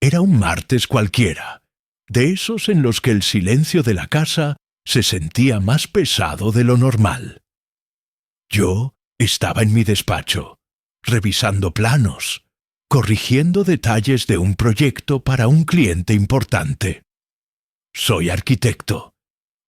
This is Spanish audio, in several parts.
Era un martes cualquiera, de esos en los que el silencio de la casa se sentía más pesado de lo normal. Yo estaba en mi despacho, revisando planos, corrigiendo detalles de un proyecto para un cliente importante. Soy arquitecto,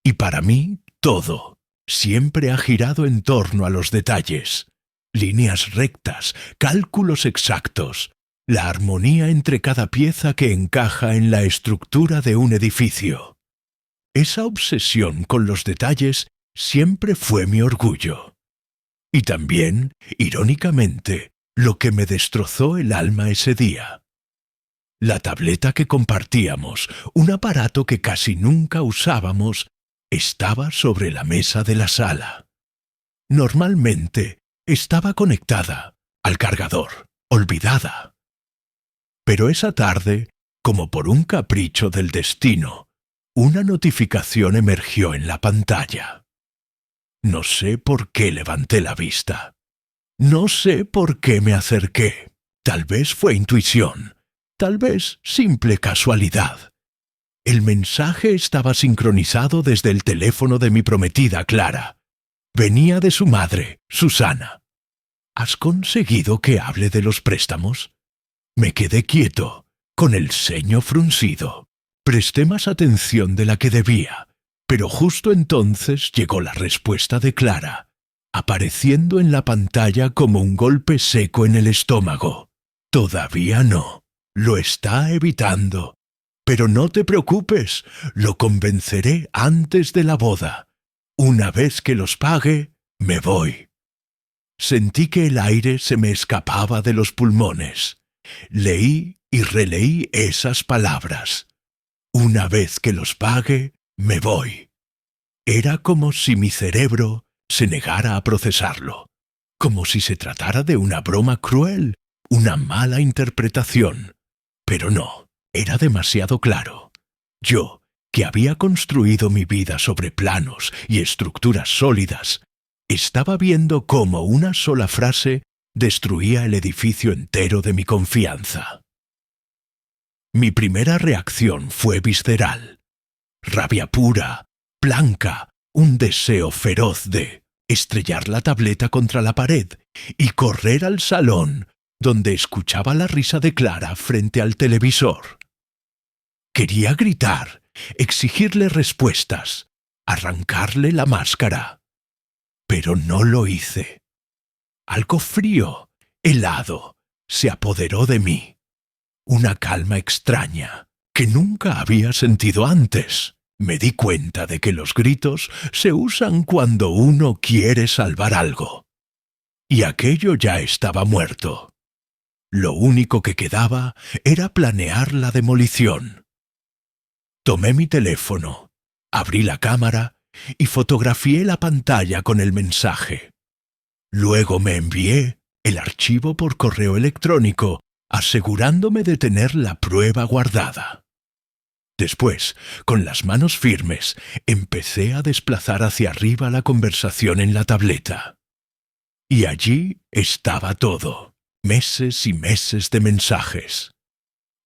y para mí todo siempre ha girado en torno a los detalles, líneas rectas, cálculos exactos, la armonía entre cada pieza que encaja en la estructura de un edificio. Esa obsesión con los detalles siempre fue mi orgullo. Y también, irónicamente, lo que me destrozó el alma ese día. La tableta que compartíamos, un aparato que casi nunca usábamos, estaba sobre la mesa de la sala. Normalmente estaba conectada al cargador, olvidada. Pero esa tarde, como por un capricho del destino, una notificación emergió en la pantalla. No sé por qué levanté la vista. No sé por qué me acerqué. Tal vez fue intuición, tal vez simple casualidad. El mensaje estaba sincronizado desde el teléfono de mi prometida Clara. Venía de su madre, Susana. ¿Has conseguido que hable de los préstamos? Me quedé quieto, con el ceño fruncido. Presté más atención de la que debía, pero justo entonces llegó la respuesta de Clara, apareciendo en la pantalla como un golpe seco en el estómago. Todavía no. Lo está evitando. Pero no te preocupes, lo convenceré antes de la boda. Una vez que los pague, me voy. Sentí que el aire se me escapaba de los pulmones. Leí y releí esas palabras. Una vez que los pague, me voy. Era como si mi cerebro se negara a procesarlo, como si se tratara de una broma cruel, una mala interpretación. Pero no, era demasiado claro. Yo, que había construido mi vida sobre planos y estructuras sólidas, estaba viendo cómo una sola frase destruía el edificio entero de mi confianza. Mi primera reacción fue visceral. Rabia pura, blanca, un deseo feroz de estrellar la tableta contra la pared y correr al salón, donde escuchaba la risa de Clara frente al televisor. Quería gritar, exigirle respuestas, arrancarle la máscara. Pero no lo hice. Algo frío, helado, se apoderó de mí. Una calma extraña, que nunca había sentido antes. Me di cuenta de que los gritos se usan cuando uno quiere salvar algo. Y aquello ya estaba muerto. Lo único que quedaba era planear la demolición. Tomé mi teléfono, abrí la cámara y fotografié la pantalla con el mensaje. Luego me envié el archivo por correo electrónico, asegurándome de tener la prueba guardada. Después, con las manos firmes, empecé a desplazar hacia arriba la conversación en la tableta. Y allí estaba todo. Meses y meses de mensajes.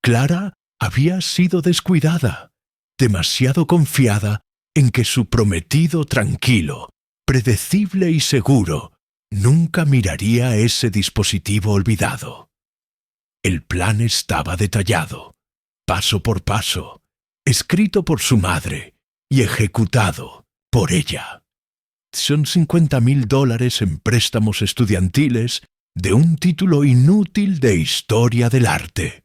Clara había sido descuidada, demasiado confiada en que su prometido tranquilo, predecible y seguro, nunca miraría ese dispositivo olvidado. El plan estaba detallado, paso por paso, escrito por su madre y ejecutado por ella. Son $50,000 en préstamos estudiantiles de un título inútil de historia del arte.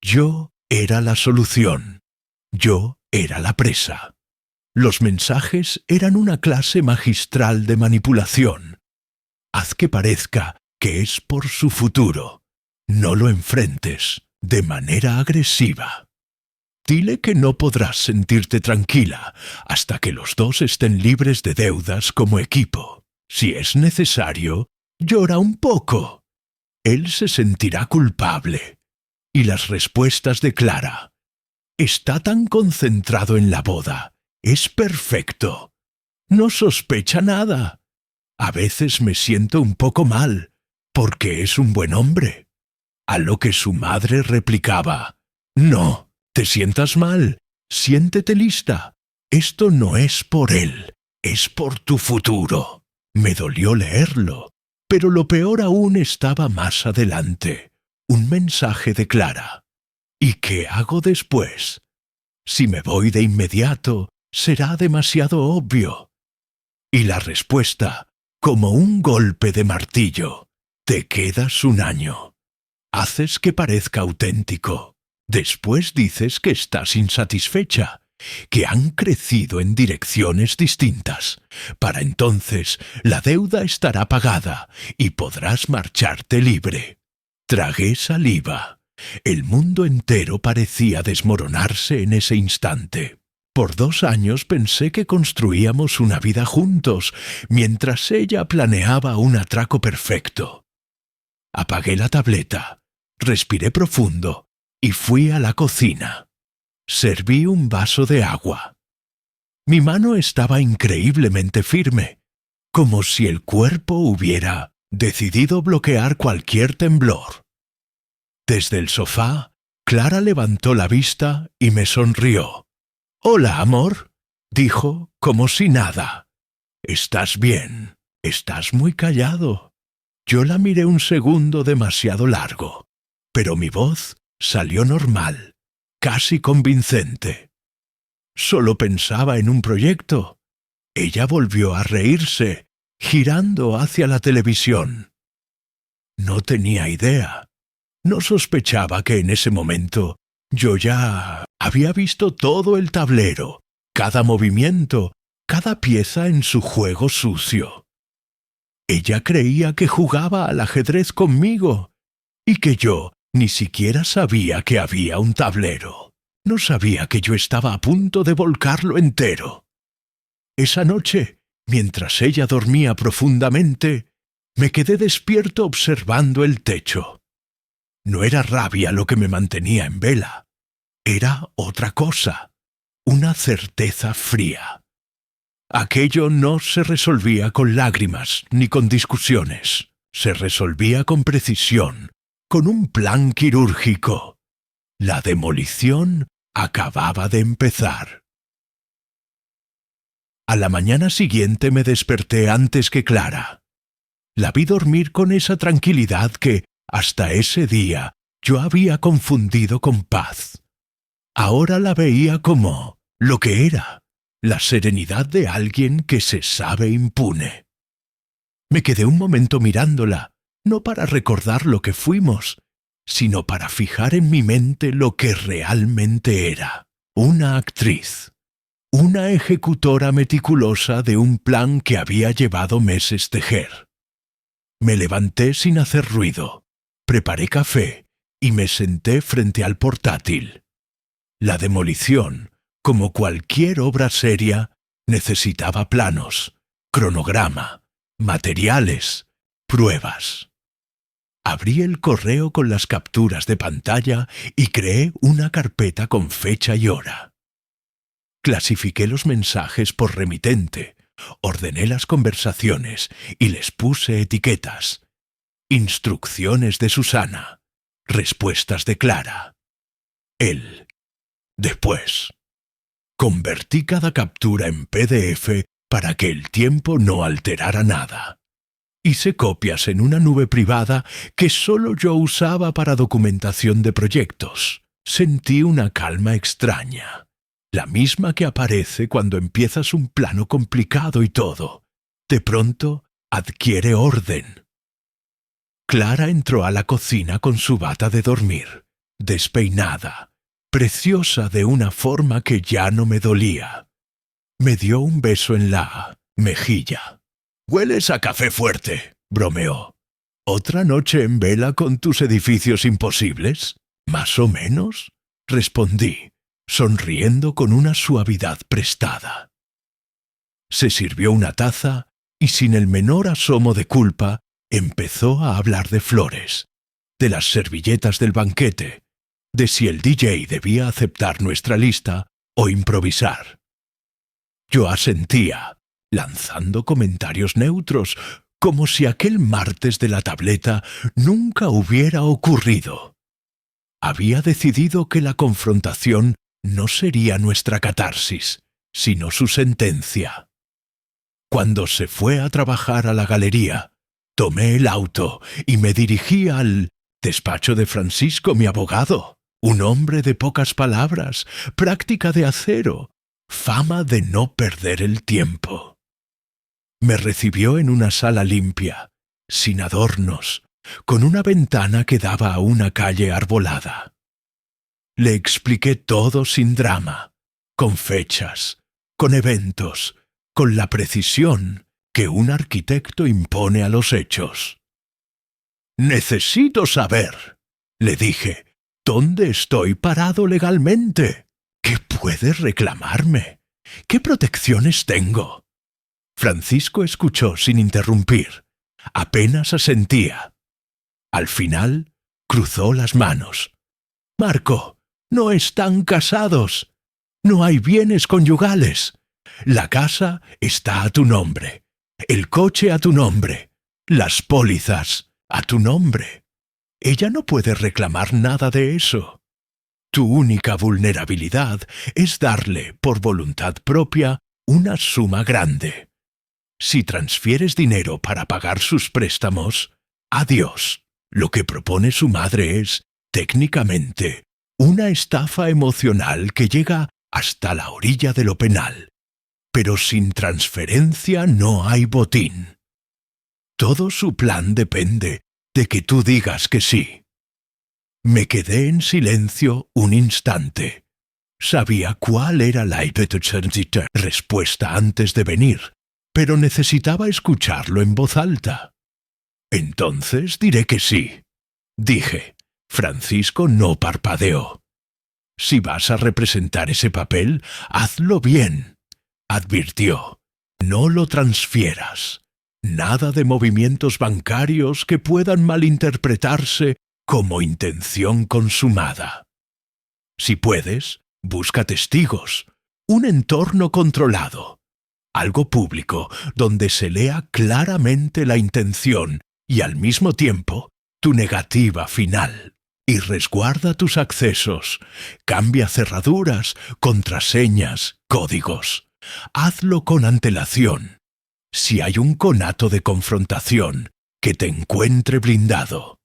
Yo era la solución. Yo era la presa. Los mensajes eran una clase magistral de manipulación. Haz que parezca que es por su futuro. No lo enfrentes de manera agresiva. Dile que no podrás sentirte tranquila hasta que los dos estén libres de deudas como equipo. Si es necesario, llora un poco. Él se sentirá culpable. Y las respuestas de Clara. Está tan concentrado en la boda. Es perfecto. No sospecha nada. A veces me siento un poco mal, porque es un buen hombre. A lo que su madre replicaba. No, te sientas mal. Siéntete lista. Esto no es por él, es por tu futuro. Me dolió leerlo, pero lo peor aún estaba más adelante. Un mensaje de Clara. ¿Y qué hago después? Si me voy de inmediato, será demasiado obvio. Y la respuesta, como un golpe de martillo: te quedas un año. Haces que parezca auténtico. Después dices que estás insatisfecha, que han crecido en direcciones distintas. Para entonces, la deuda estará pagada y podrás marcharte libre. Tragué saliva. El mundo entero parecía desmoronarse en ese instante. Por 2 años pensé que construíamos una vida juntos, mientras ella planeaba un atraco perfecto. Apagué la tableta, respiré profundo y fui a la cocina. Serví un vaso de agua. Mi mano estaba increíblemente firme, como si el cuerpo hubiera decidido bloquear cualquier temblor. Desde el sofá, Clara levantó la vista y me sonrió. «Hola, amor», dijo, como si nada. «¿Estás bien? Estás muy callado». Yo la miré un segundo demasiado largo, pero mi voz salió normal, casi convincente. Solo pensaba en un proyecto. Ella volvió a reírse, girando hacia la televisión. No tenía idea. No sospechaba que en ese momento yo ya había visto todo el tablero, cada movimiento, cada pieza en su juego sucio. Ella creía que jugaba al ajedrez conmigo y que yo ni siquiera sabía que había un tablero. No sabía que yo estaba a punto de volcarlo entero. Esa noche, mientras ella dormía profundamente, me quedé despierto observando el techo. No era rabia lo que me mantenía en vela. Era otra cosa, una certeza fría. Aquello no se resolvía con lágrimas ni con discusiones. Se resolvía con precisión, con un plan quirúrgico. La demolición acababa de empezar. A la mañana siguiente me desperté antes que Clara. La vi dormir con esa tranquilidad que, hasta ese día, yo había confundido con paz. Ahora la veía como lo que era, la serenidad de alguien que se sabe impune. Me quedé un momento mirándola, no para recordar lo que fuimos, sino para fijar en mi mente lo que realmente era: una actriz, una ejecutora meticulosa de un plan que había llevado meses tejer. Me levanté sin hacer ruido, preparé café y me senté frente al portátil. La demolición, como cualquier obra seria, necesitaba planos, cronograma, materiales, pruebas. Abrí el correo con las capturas de pantalla y creé una carpeta con fecha y hora. Clasifiqué los mensajes por remitente, ordené las conversaciones y les puse etiquetas. Instrucciones de Susana, respuestas de Clara. Él. Después. Convertí cada captura en PDF para que el tiempo no alterara nada. Hice copias en una nube privada que solo yo usaba para documentación de proyectos. Sentí una calma extraña, la misma que aparece cuando empiezas un plano complicado y todo, de pronto, adquiere orden. Clara entró a la cocina con su bata de dormir, despeinada, preciosa de una forma que ya no me dolía. Me dio un beso en la mejilla. «Hueles a café fuerte», bromeó. «¿Otra noche en vela con tus edificios imposibles?» «Más o menos», respondí, sonriendo con una suavidad prestada. Se sirvió una taza y sin el menor asomo de culpa empezó a hablar de flores, de las servilletas del banquete, de si el DJ debía aceptar nuestra lista o improvisar. Yo asentía, lanzando comentarios neutros, como si aquel martes de la tableta nunca hubiera ocurrido. Había decidido que la confrontación no sería nuestra catarsis, sino su sentencia. Cuando se fue a trabajar a la galería, tomé el auto y me dirigí al despacho de Francisco, mi abogado, un hombre de pocas palabras, práctica de acero, fama de no perder el tiempo. Me recibió en una sala limpia, sin adornos, con una ventana que daba a una calle arbolada. Le expliqué todo sin drama, con fechas, con eventos, con la precisión que un arquitecto impone a los hechos. «Necesito saber», le dije, «dónde estoy parado legalmente. ¿Qué puedes reclamarme? ¿Qué protecciones tengo?» Francisco escuchó sin interrumpir. Apenas asentía. Al final, cruzó las manos. «Marco, no están casados. No hay bienes conyugales. La casa está a tu nombre. El coche a tu nombre. Las pólizas a tu nombre. Ella no puede reclamar nada de eso. Tu única vulnerabilidad es darle, por voluntad propia, una suma grande. Si transfieres dinero para pagar sus préstamos, adiós. Lo que propone su madre es, técnicamente, una estafa emocional que llega hasta la orilla de lo penal. Pero sin transferencia no hay botín. Todo su plan depende de que tú digas que sí. Me quedé en silencio un instante. Sabía cuál era la respuesta antes de venir, pero necesitaba escucharlo en voz alta. «Entonces diré que sí», dije. Francisco no parpadeó. «Si vas a representar ese papel, hazlo bien», advirtió. «No lo transfieras. Nada de movimientos bancarios que puedan malinterpretarse como intención consumada. Si puedes, busca testigos, un entorno controlado, algo público donde se lea claramente la intención y al mismo tiempo tu negativa final. Y resguarda tus accesos, cambia cerraduras, contraseñas, códigos. Hazlo con antelación. Si hay un conato de confrontación, que te encuentre blindado».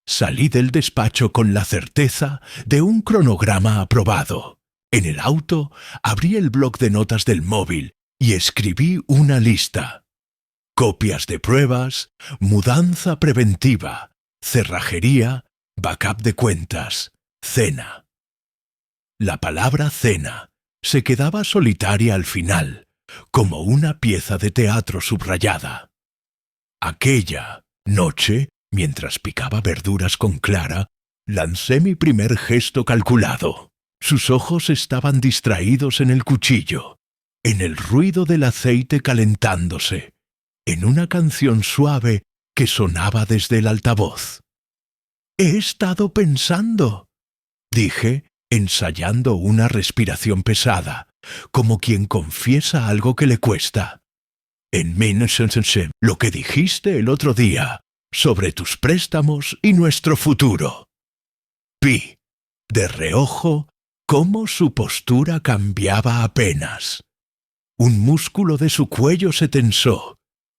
Salí del despacho con la certeza de un cronograma aprobado. En el auto abrí el bloc de notas del móvil y escribí una lista. Copias de pruebas, mudanza preventiva, cerrajería, backup de cuentas, cena. La palabra cena se quedaba solitaria al final, como una pieza de teatro subrayada. Aquella noche, mientras picaba verduras con Clara, lancé mi primer gesto calculado. Sus ojos estaban distraídos en el cuchillo, en el ruido del aceite calentándose, en una canción suave que sonaba desde el altavoz. «He estado pensando», dije, ensayando una respiración pesada, como quien confiesa algo que le cuesta. «En lo que dijiste el otro día sobre tus préstamos y nuestro futuro». Vi, de reojo, cómo su postura cambiaba apenas. Un músculo de su cuello se tensó,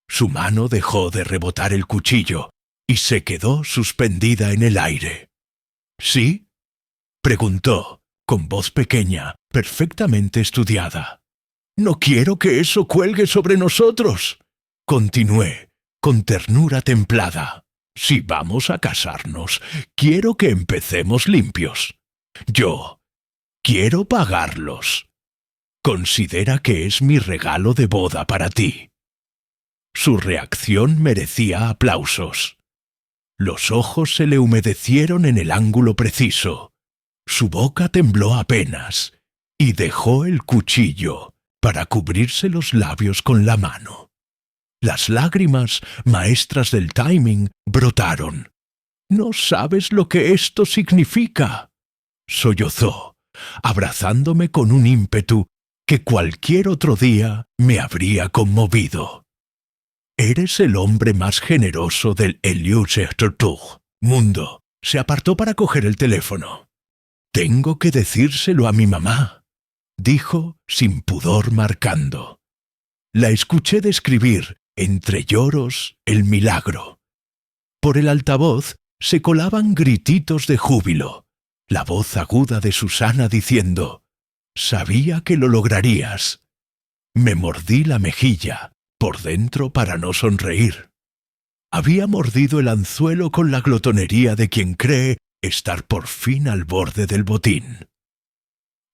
su mano dejó de rebotar el cuchillo y se quedó suspendida en el aire. «¿Sí?», preguntó, con voz pequeña, perfectamente estudiada. «No quiero que eso cuelgue sobre nosotros», continué, con ternura templada. «Si vamos a casarnos, quiero que empecemos limpios. Yo quiero pagarlos. Considera que es mi regalo de boda para ti». Su reacción merecía aplausos. Los ojos se le humedecieron en el ángulo preciso. Su boca tembló apenas y dejó el cuchillo para cubrirse los labios con la mano. Las lágrimas, maestras del timing, brotaron. «No sabes lo que esto significa», sollozó, abrazándome con un ímpetu que cualquier otro día me habría conmovido. «Eres el hombre más generoso del Elieu-Chertour, mundo», Se apartó para coger el teléfono. «Tengo que decírselo a mi mamá», dijo sin pudor marcando. La escuché describir, entre lloros, el milagro. Por el altavoz se colaban grititos de júbilo, la voz aguda de Susana diciendo: «Sabía que lo lograrías». Me mordí la mejilla, por dentro para no sonreír. Había mordido el anzuelo con la glotonería de quien cree estar por fin al borde del botín.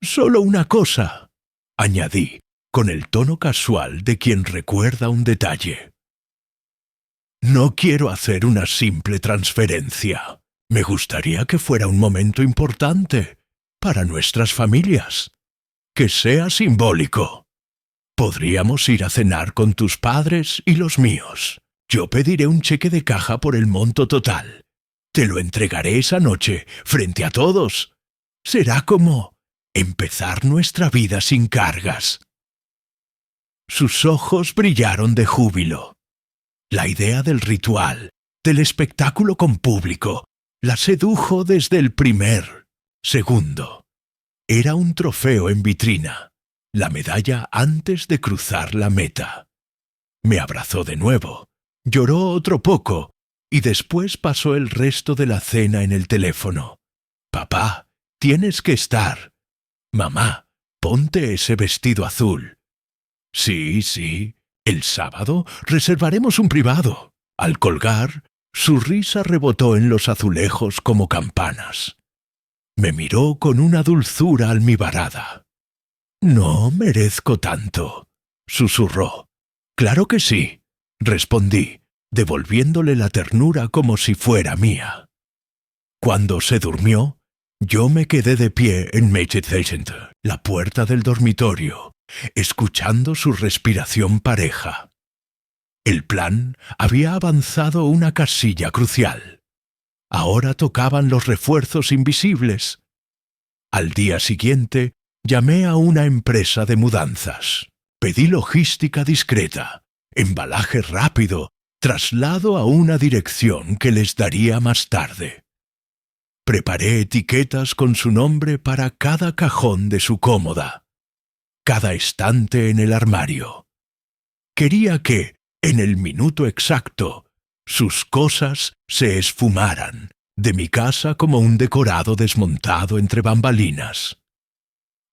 «Solo una cosa», añadí, con el tono casual de quien recuerda un detalle. «No quiero hacer una simple transferencia. Me gustaría que fuera un momento importante para nuestras familias. Que sea simbólico. Podríamos ir a cenar con tus padres y los míos. Yo pediré un cheque de caja por el monto total. Te lo entregaré esa noche, frente a todos. Será como empezar nuestra vida sin cargas». Sus ojos brillaron de júbilo. La idea del ritual, del espectáculo con público, la sedujo desde el primer segundo. Era un trofeo en vitrina, la medalla antes de cruzar la meta. Me abrazó de nuevo, lloró otro poco y después pasó el resto de la cena en el teléfono. «Papá, tienes que estar. Mamá, ponte ese vestido azul». «Sí, sí, el sábado reservaremos un privado». Al colgar, su risa rebotó en los azulejos como campanas. Me miró con una dulzura almibarada. «No merezco tanto», susurró. «Claro que sí», respondí, devolviéndole la ternura como si fuera mía. Cuando se durmió, yo me quedé de pie en Meitjecent, la puerta del dormitorio, escuchando su respiración pareja. El plan había avanzado una casilla crucial. Ahora tocaban los refuerzos invisibles. Al día siguiente, llamé a una empresa de mudanzas. Pedí logística discreta, embalaje rápido, traslado a una dirección que les daría más tarde. Preparé etiquetas con su nombre para cada cajón de su cómoda, cada estante en el armario. Quería que, en el minuto exacto, sus cosas se esfumaran de mi casa como un decorado desmontado entre bambalinas.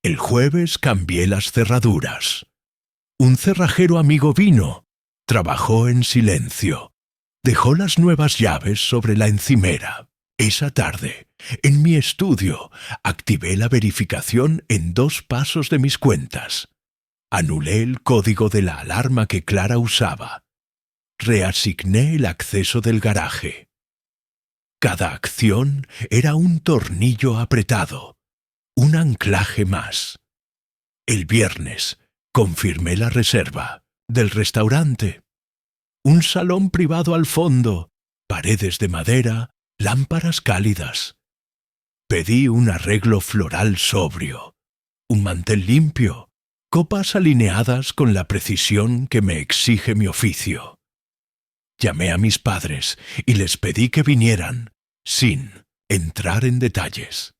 El jueves cambié las cerraduras. Un cerrajero amigo vino, trabajó en silencio, dejó las nuevas llaves sobre la encimera. Esa tarde, en mi estudio, activé la verificación en 2 pasos de mis cuentas. Anulé el código de la alarma que Clara usaba. Reasigné el acceso del garaje. Cada acción era un tornillo apretado, un anclaje más. El viernes confirmé la reserva del restaurante. Un salón privado al fondo, paredes de madera, lámparas cálidas. Pedí un arreglo floral sobrio, un mantel limpio, copas alineadas con la precisión que me exige mi oficio. Llamé a mis padres y les pedí que vinieran, sin entrar en detalles.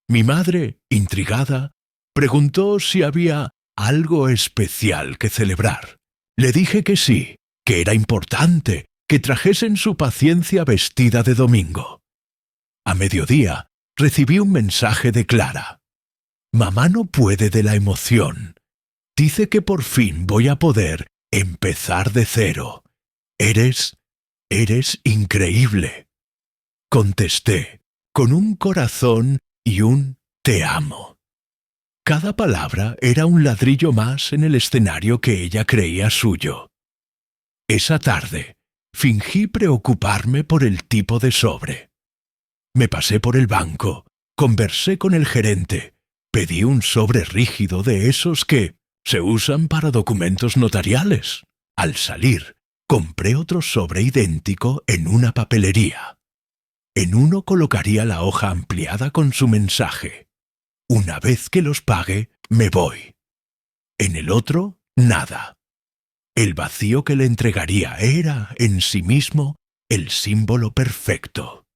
Mi madre, intrigada, preguntó si había algo especial que celebrar. Le dije que sí, que era importante que trajesen su paciencia vestida de domingo. A mediodía recibí un mensaje de Clara. «Mamá no puede de la emoción. Dice que por fin voy a poder empezar de cero. Eres increíble». Contesté, con un corazón y un «te amo». Cada palabra era un ladrillo más en el escenario que ella creía suyo. Esa tarde, fingí preocuparme por el tipo de sobre. Me pasé por el banco, conversé con el gerente, pedí un sobre rígido de esos que se usan para documentos notariales. Al salir, compré otro sobre idéntico en una papelería. En uno colocaría la hoja ampliada con su mensaje. «Una vez que los pague, me voy». En el otro, nada. El vacío que le entregaría era, en sí mismo, el símbolo perfecto.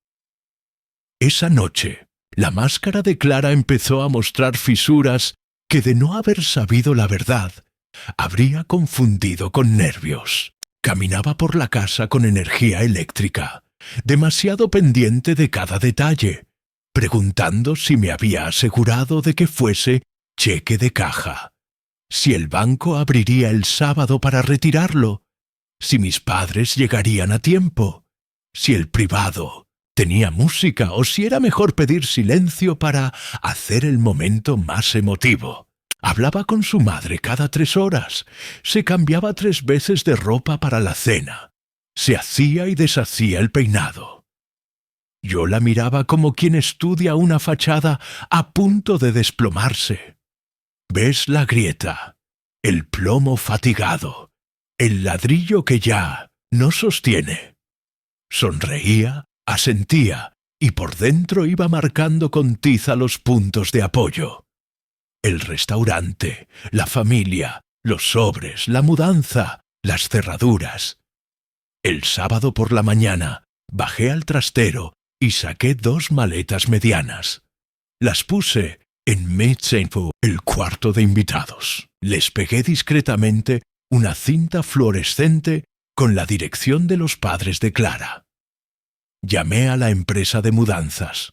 Esa noche, la máscara de Clara empezó a mostrar fisuras que, de no haber sabido la verdad, habría confundido con nervios. Caminaba por la casa con energía eléctrica, demasiado pendiente de cada detalle, preguntando si me había asegurado de que fuese cheque de caja, si el banco abriría el sábado para retirarlo, si mis padres llegarían a tiempo, si el privado tenía música o si era mejor pedir silencio para hacer el momento más emotivo. Hablaba con su madre cada 3 horas, se cambiaba 3 veces de ropa para la cena, se hacía y deshacía el peinado. Yo la miraba como quien estudia una fachada a punto de desplomarse. ¿Ves la grieta, el plomo fatigado, el ladrillo que ya no sostiene? Sonreía, asentía y por dentro iba marcando con tiza los puntos de apoyo. El restaurante, la familia, los sobres, la mudanza, las cerraduras. El sábado por la mañana bajé al trastero y saqué 2 maletas medianas. Las puse en Meetzenfu, el cuarto de invitados. Les pegué discretamente una cinta fluorescente con la dirección de los padres de Clara. Llamé a la empresa de mudanzas.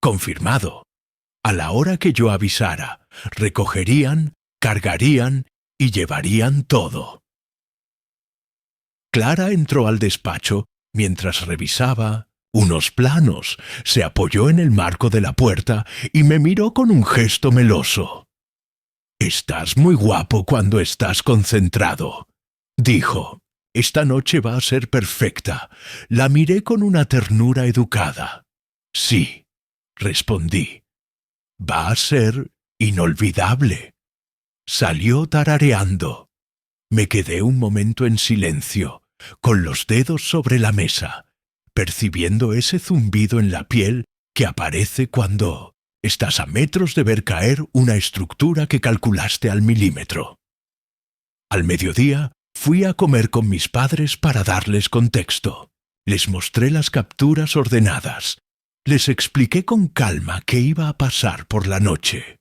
Confirmado. A la hora que yo avisara, recogerían, cargarían y llevarían todo. Clara entró al despacho mientras revisaba unos planos, se apoyó en el marco de la puerta y me miró con un gesto meloso. «Estás muy guapo cuando estás concentrado», dijo. «Esta noche va a ser perfecta». La miré con una ternura educada. «Sí», respondí. «Va a ser inolvidable». Salió tarareando. Me quedé un momento en silencio, con los dedos sobre la mesa, percibiendo ese zumbido en la piel que aparece cuando estás a metros de ver caer una estructura que calculaste al milímetro. Al mediodía fui a comer con mis padres para darles contexto. Les mostré las capturas ordenadas. Les expliqué con calma qué iba a pasar por la noche.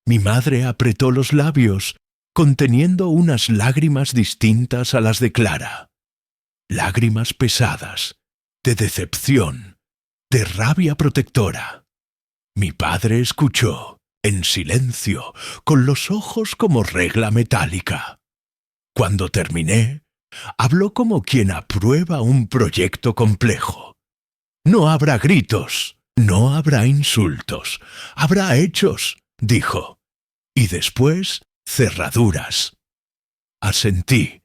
Mi madre apretó los labios, conteniendo unas lágrimas distintas a las de Clara. Lágrimas pesadas, de decepción, de rabia protectora. Mi padre escuchó, en silencio, con los ojos como regla metálica. Cuando terminé, habló como quien aprueba un proyecto complejo. «No habrá gritos, no habrá insultos, habrá hechos», dijo. «Y después, cerraduras». Asentí.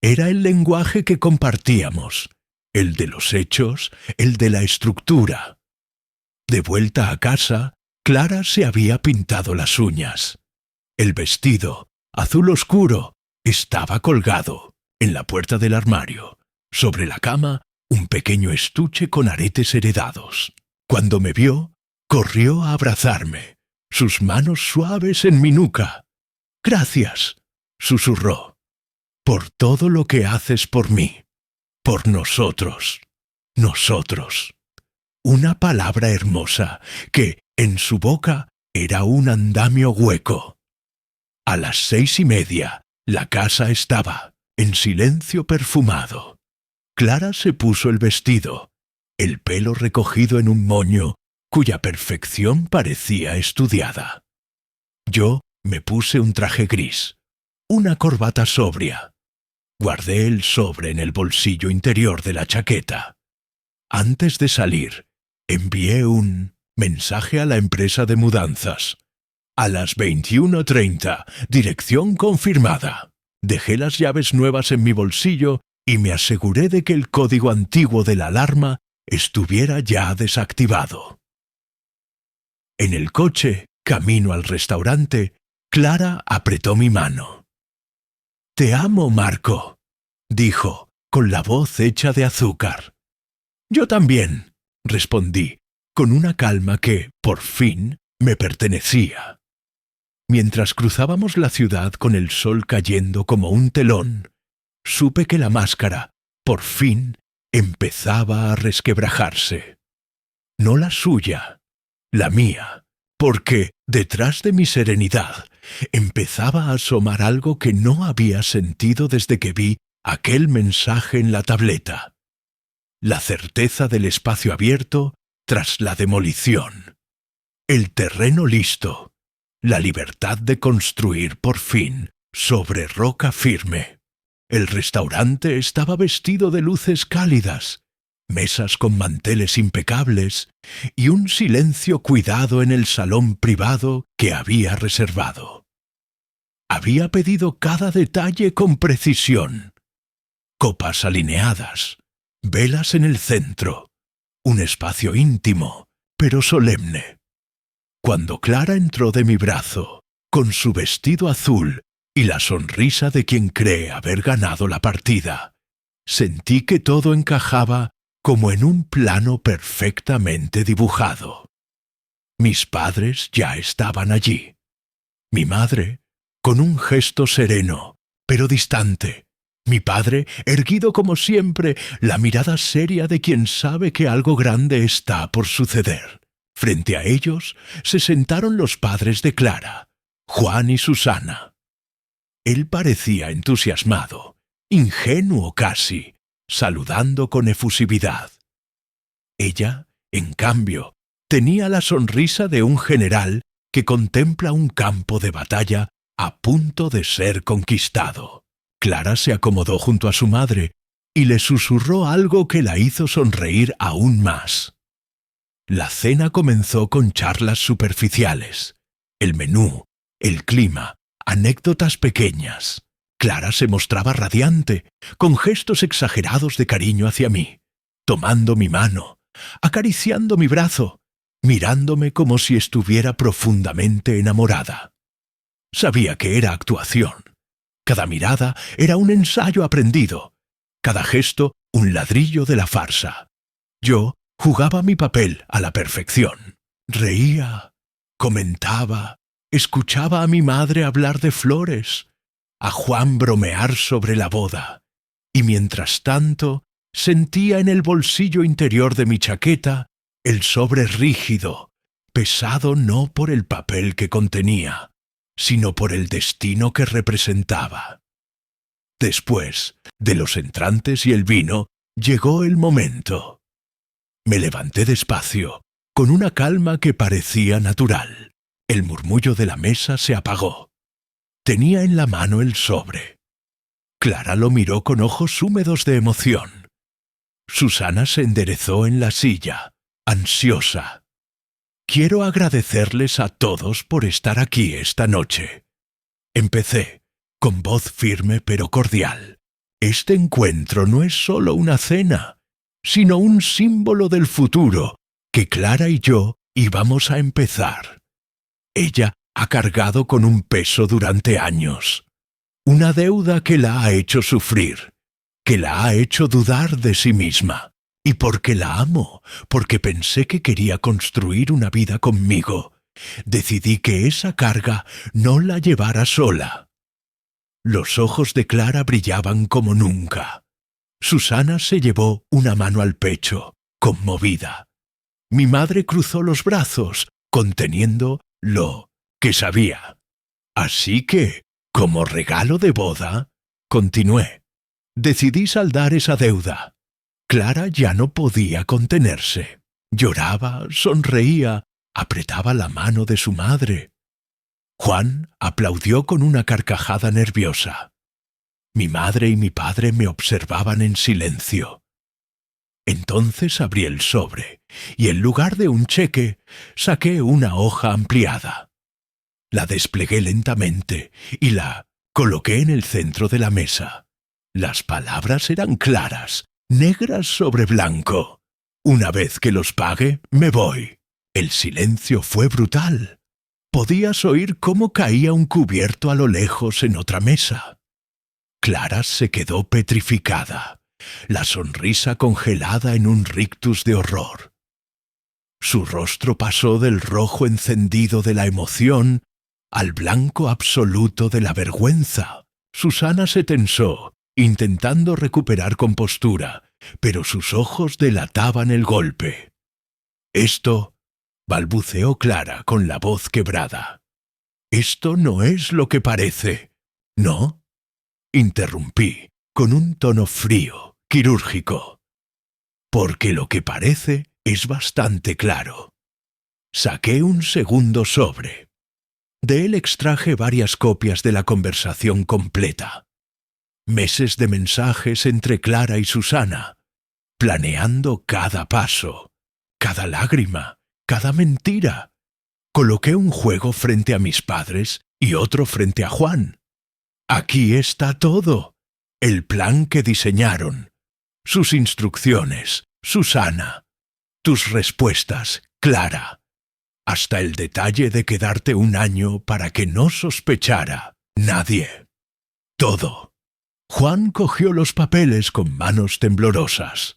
Era el lenguaje que compartíamos, el de los hechos, el de la estructura. De vuelta a casa, Clara se había pintado las uñas. El vestido, azul oscuro, estaba colgado en la puerta del armario. Sobre la cama, un pequeño estuche con aretes heredados. Cuando me vio, corrió a abrazarme, sus manos suaves en mi nuca. «Gracias», susurró, «por todo lo que haces por mí, por nosotros, nosotros». Una palabra hermosa que, en su boca, era un andamio hueco. A las 6:30, la casa estaba en silencio perfumado. Clara se puso el vestido, el pelo recogido en un moño cuya perfección parecía estudiada. Yo me puse un traje gris, una corbata sobria. Guardé el sobre en el bolsillo interior de la chaqueta. Antes de salir, envié un mensaje a la empresa de mudanzas. A las 21:30, dirección confirmada. Dejé las llaves nuevas en mi bolsillo y me aseguré de que el código antiguo de la alarma estuviera ya desactivado. En el coche, camino al restaurante, Clara apretó mi mano. «Te amo, Marco», dijo, con la voz hecha de azúcar. «Yo también», respondí, con una calma que, por fin, me pertenecía. Mientras cruzábamos la ciudad con el sol cayendo como un telón, supe que la máscara, por fin, empezaba a resquebrajarse. no la suya, la mía, porque detrás de mi serenidad empezaba a asomar algo que no había sentido desde que vi aquel mensaje en la tableta. La certeza del espacio abierto tras la demolición. El terreno listo. La libertad de construir por fin sobre roca firme. El restaurante estaba vestido de luces cálidas, mesas con manteles impecables y un silencio cuidado en el salón privado que había reservado. Había pedido cada detalle con precisión. Copas alineadas, velas en el centro, un espacio íntimo, pero solemne. Cuando Clara entró de mi brazo, con su vestido azul y la sonrisa de quien cree haber ganado la partida, sentí que todo encajaba como en un plano perfectamente dibujado. Mis padres ya estaban allí. Mi madre, con un gesto sereno, pero distante. Mi padre, erguido como siempre, la mirada seria de quien sabe que algo grande está por suceder. Frente a ellos se sentaron los padres de Clara, Juan y Susana. Él parecía entusiasmado, ingenuo casi, saludando con efusividad. Ella, en cambio, tenía la sonrisa de un general que contempla un campo de batalla a punto de ser conquistado. Clara se acomodó junto a su madre y le susurró algo que la hizo sonreír aún más. La cena comenzó con charlas superficiales. El menú, el clima, anécdotas pequeñas. Clara se mostraba radiante, con gestos exagerados de cariño hacia mí, tomando mi mano, acariciando mi brazo, mirándome como si estuviera profundamente enamorada. Sabía que era actuación. Cada mirada era un ensayo aprendido, cada gesto un ladrillo de la farsa. Yo jugaba mi papel a la perfección. Reía, comentaba, escuchaba a mi madre hablar de flores, a Juan bromear sobre la boda, y mientras tanto sentía en el bolsillo interior de mi chaqueta el sobre rígido, pesado no por el papel que contenía, sino por el destino que representaba. Después de los entrantes y el vino, llegó el momento. Me levanté despacio, con una calma que parecía natural. El murmullo de la mesa se apagó. Tenía en la mano el sobre. Clara lo miró con ojos húmedos de emoción. Susana se enderezó en la silla, ansiosa. Quiero agradecerles a todos por estar aquí esta noche. Empecé, con voz firme pero cordial. Este encuentro no es solo una cena, sino un símbolo del futuro que Clara y yo íbamos a empezar. Ella ha cargado con un peso durante años, una deuda que la ha hecho sufrir, que la ha hecho dudar de sí misma. Y porque la amo, porque pensé que quería construir una vida conmigo, decidí que esa carga no la llevara sola. Los ojos de Clara brillaban como nunca. Susana se llevó una mano al pecho, conmovida. Mi madre cruzó los brazos, conteniendo lo que sabía. Así que, como regalo de boda, continué. Decidí saldar esa deuda. Clara ya no podía contenerse. Lloraba, sonreía, apretaba la mano de su madre. Juan aplaudió con una carcajada nerviosa. Mi madre y mi padre me observaban en silencio. Entonces abrí el sobre y en lugar de un cheque, saqué una hoja ampliada. La desplegué lentamente y la coloqué en el centro de la mesa. Las palabras eran claras, negras sobre blanco. Una vez que los pague, me voy. El silencio fue brutal. Podías oír cómo caía un cubierto a lo lejos en otra mesa. Clara se quedó petrificada, la sonrisa congelada en un rictus de horror. Su rostro pasó del rojo encendido de la emoción al blanco absoluto de la vergüenza. Susana se tensó, intentando recuperar compostura, pero sus ojos delataban el golpe. Esto, balbuceó Clara con la voz quebrada. Esto no es lo que parece. ¿No? Interrumpí, con un tono frío, quirúrgico. Porque lo que parece es bastante claro. Saqué un segundo sobre. De él extraje varias copias de la conversación completa. Meses de mensajes entre Clara y Susana, planeando cada paso, cada lágrima, cada mentira. Coloqué un juego frente a mis padres y otro frente a Juan. Aquí está todo. El plan que diseñaron, sus instrucciones, Susana, tus respuestas, Clara, hasta el detalle de quedarte un año para que no sospechara nadie. Todo. Juan cogió los papeles con manos temblorosas.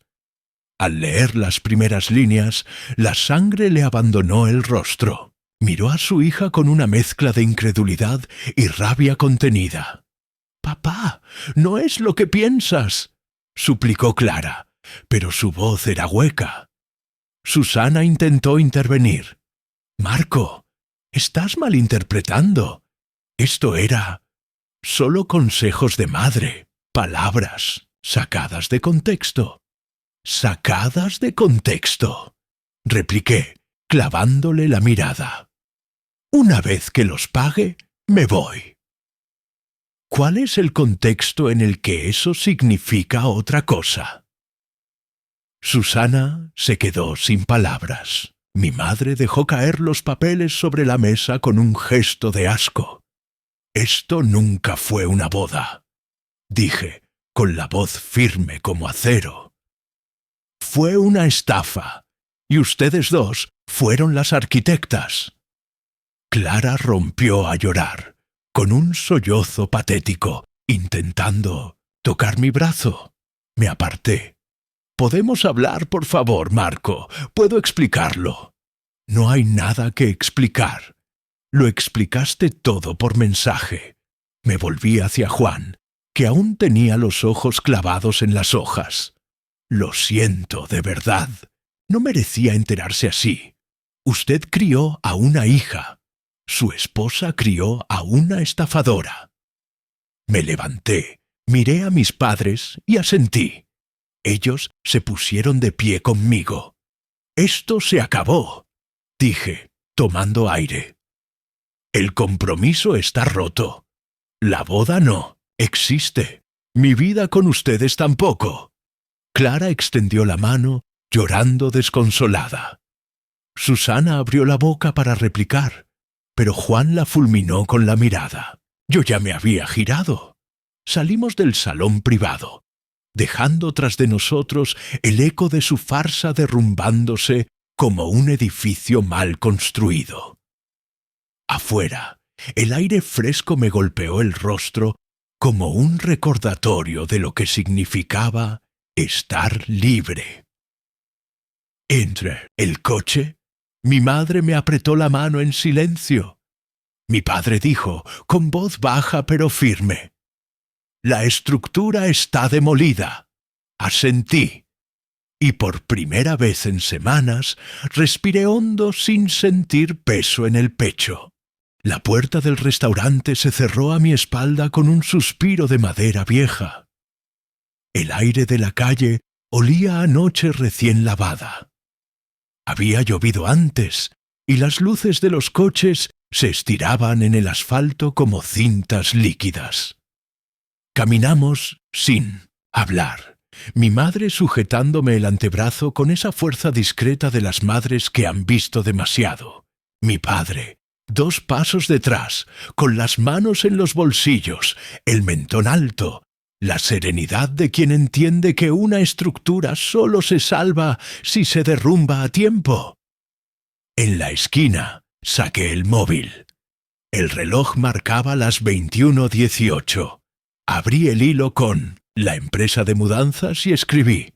Al leer las primeras líneas, la sangre le abandonó el rostro. Miró a su hija con una mezcla de incredulidad y rabia contenida. «Papá, no es lo que piensas», suplicó Clara, pero su voz era hueca. Susana intentó intervenir. «Marco, estás malinterpretando. Esto era solo consejos de madre, palabras sacadas de contexto». «Sacadas de contexto», repliqué, clavándole la mirada. «Una vez que los pague, me voy». ¿Cuál es el contexto en el que eso significa otra cosa? Susana se quedó sin palabras. Mi madre dejó caer los papeles sobre la mesa con un gesto de asco. «Esto nunca fue una boda», dije, con la voz firme como acero. «Fue una estafa, y ustedes dos fueron las arquitectas». Clara rompió a llorar, con un sollozo patético, intentando tocar mi brazo. Me aparté. «¿Podemos hablar, por favor, Marco? Puedo explicarlo». «No hay nada que explicar. Lo explicaste todo por mensaje». Me volví hacia Juan, que aún tenía los ojos clavados en las hojas. «Lo siento, de verdad. No merecía enterarse así. Usted crió a una hija. Su esposa crió a una estafadora». Me levanté, miré a mis padres y asentí. Ellos se pusieron de pie conmigo. «Esto se acabó», dije, tomando aire. «El compromiso está roto. La boda no existe. Mi vida con ustedes tampoco». Clara extendió la mano, llorando desconsolada. Susana abrió la boca para replicar, pero Juan la fulminó con la mirada. Yo ya me había girado. Salimos del salón privado, dejando tras de nosotros el eco de su farsa derrumbándose como un edificio mal construido. Afuera, el aire fresco me golpeó el rostro como un recordatorio de lo que significaba estar libre. Entre el coche, mi madre me apretó la mano en silencio. Mi padre dijo, con voz baja pero firme: «La estructura está demolida». Asentí, y por primera vez en semanas respiré hondo sin sentir peso en el pecho. La puerta del restaurante se cerró a mi espalda con un suspiro de madera vieja. El aire de la calle olía a noche recién lavada. Había llovido antes, y las luces de los coches se estiraban en el asfalto como cintas líquidas. Caminamos sin hablar, mi madre sujetándome el antebrazo con esa fuerza discreta de las madres que han visto demasiado. Mi padre, 2 pasos detrás, con las manos en los bolsillos, el mentón alto, la serenidad de quien entiende que una estructura solo se salva si se derrumba a tiempo. En la esquina saqué el móvil. El reloj marcaba las 21:18. Abrí el hilo con la empresa de mudanzas y escribí: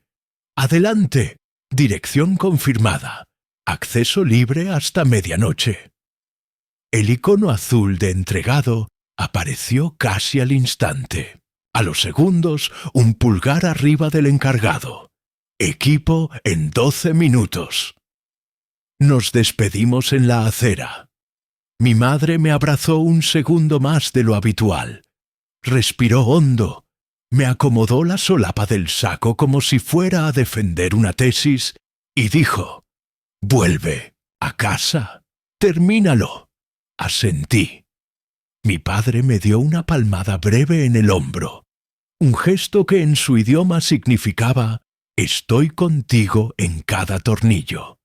«Adelante, dirección confirmada, acceso libre hasta medianoche». El icono azul de entregado apareció casi al instante. A los segundos, un pulgar arriba del encargado. Equipo en 12 minutos. Nos despedimos en la acera. Mi madre me abrazó un segundo más de lo habitual. Respiró hondo, me acomodó la solapa del saco como si fuera a defender una tesis y dijo: «Vuelve a casa, termínalo». Asentí. Mi padre me dio una palmada breve en el hombro, un gesto que en su idioma significaba: «Estoy contigo en cada tornillo».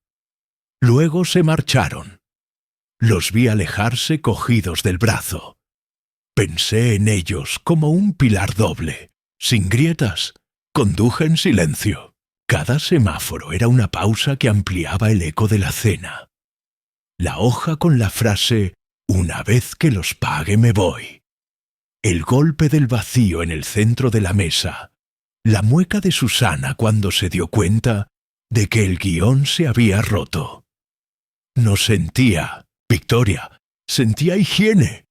Luego se marcharon. Los vi alejarse cogidos del brazo. Pensé en ellos como un pilar doble, sin grietas. Conduje en silencio. Cada semáforo era una pausa que ampliaba el eco de la cena. La hoja con la frase «Una vez que los pague me voy». El golpe del vacío en el centro de la mesa. La mueca de Susana cuando se dio cuenta de que el guión se había roto. No sentía, Victoria, sentía higiene.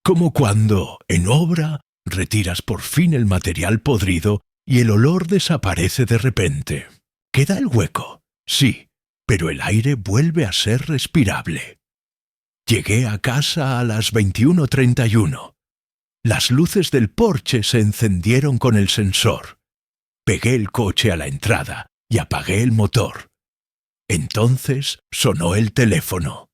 Como cuando, en obra, retiras por fin el material podrido y el olor desaparece de repente. Queda el hueco, sí, pero el aire vuelve a ser respirable. Llegué a casa a las 21:31. Las luces del porche se encendieron con el sensor. Pegué el coche a la entrada y apagué el motor. Entonces sonó el teléfono.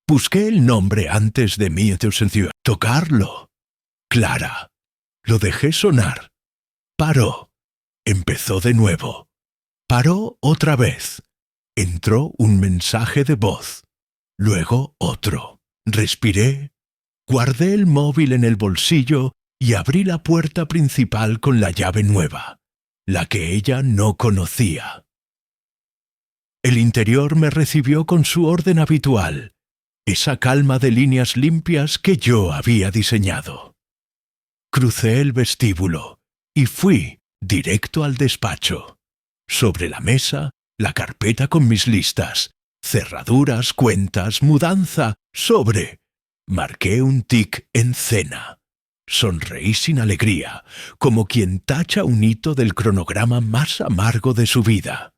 Busqué el nombre antes de mi ausencia. Tocarlo. Clara. Lo dejé sonar. Paró. Empezó de nuevo. Paró otra vez. Entró un mensaje de voz. Luego otro. Respiré. Guardé el móvil en el bolsillo y abrí la puerta principal con la llave nueva, la que ella no conocía. El interior me recibió con su orden habitual, esa calma de líneas limpias que yo había diseñado. Crucé el vestíbulo y fui directo al despacho. Sobre la mesa, la carpeta con mis listas, cerraduras, cuentas, mudanza, sobre. Marqué un tic en cena. Sonreí sin alegría, como quien tacha un hito del cronograma más amargo de su vida.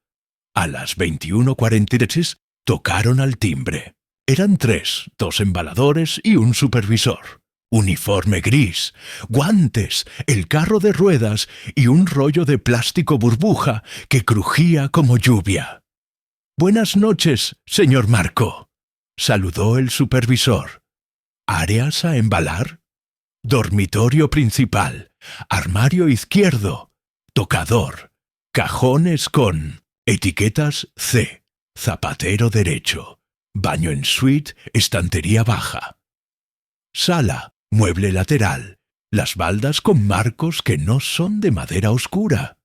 A las 21:43 tocaron al timbre. Eran 3, 2 embaladores y un supervisor. Uniforme gris, guantes, el carro de ruedas y un rollo de plástico burbuja que crujía como lluvia. «Buenas noches, señor Marco», saludó el supervisor. «¿Áreas a embalar?» «Dormitorio principal, armario izquierdo, tocador, cajones con etiquetas C, zapatero derecho, baño en suite, estantería baja. Sala, mueble lateral, las baldas con marcos que no son de madera oscura.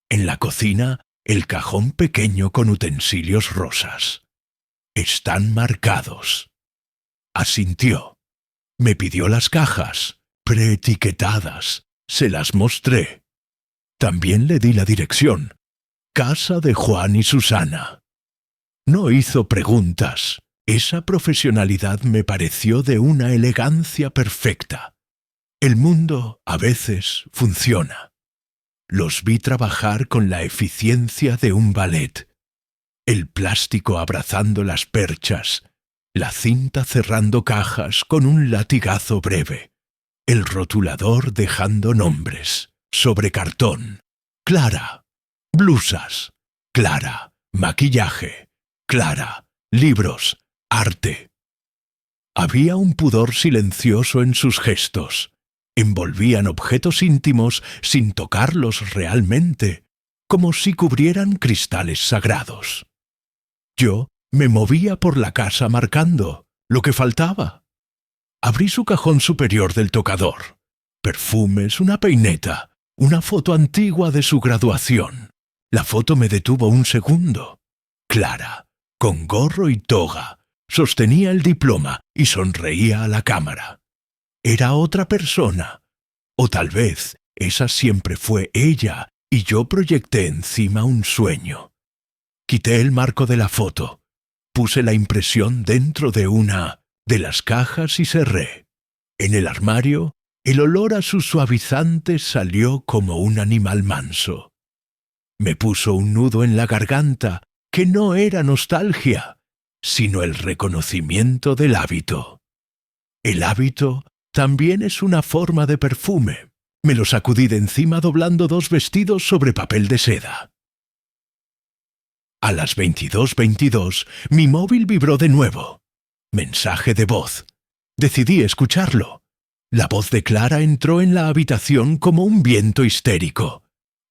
En la cocina, el cajón pequeño con utensilios rosas. Están marcados». Asintió. Me pidió las cajas, preetiquetadas. Se las mostré. También le di la dirección. Casa de Juan y Susana. No hizo preguntas. Esa profesionalidad me pareció de una elegancia perfecta. El mundo, a veces, funciona. Los vi trabajar con la eficiencia de un ballet. El plástico abrazando las perchas, la cinta cerrando cajas con un latigazo breve, el rotulador dejando nombres sobre cartón. Clara. Blusas. Clara. Maquillaje. Clara. Libros. Arte. Había un pudor silencioso en sus gestos. Envolvían objetos íntimos sin tocarlos realmente, como si cubrieran cristales sagrados. Yo me movía por la casa marcando lo que faltaba. Abrí su cajón superior del tocador. Perfumes, una peineta, una foto antigua de su graduación. La foto me detuvo un segundo. Clara, con gorro y toga, sostenía el diploma y sonreía a la cámara. Era otra persona. O tal vez esa siempre fue ella y yo proyecté encima un sueño. Quité el marco de la foto. Puse la impresión dentro de una de las cajas y cerré. En el armario, el olor a su suavizante salió como un animal manso. Me puso un nudo en la garganta, que no era nostalgia, sino el reconocimiento del hábito. El hábito también es una forma de perfume. Me lo sacudí de encima doblando 2 vestidos sobre papel de seda. A las 22:22, mi móvil vibró de nuevo. Mensaje de voz. Decidí escucharlo. La voz de Clara entró en la habitación como un viento histérico.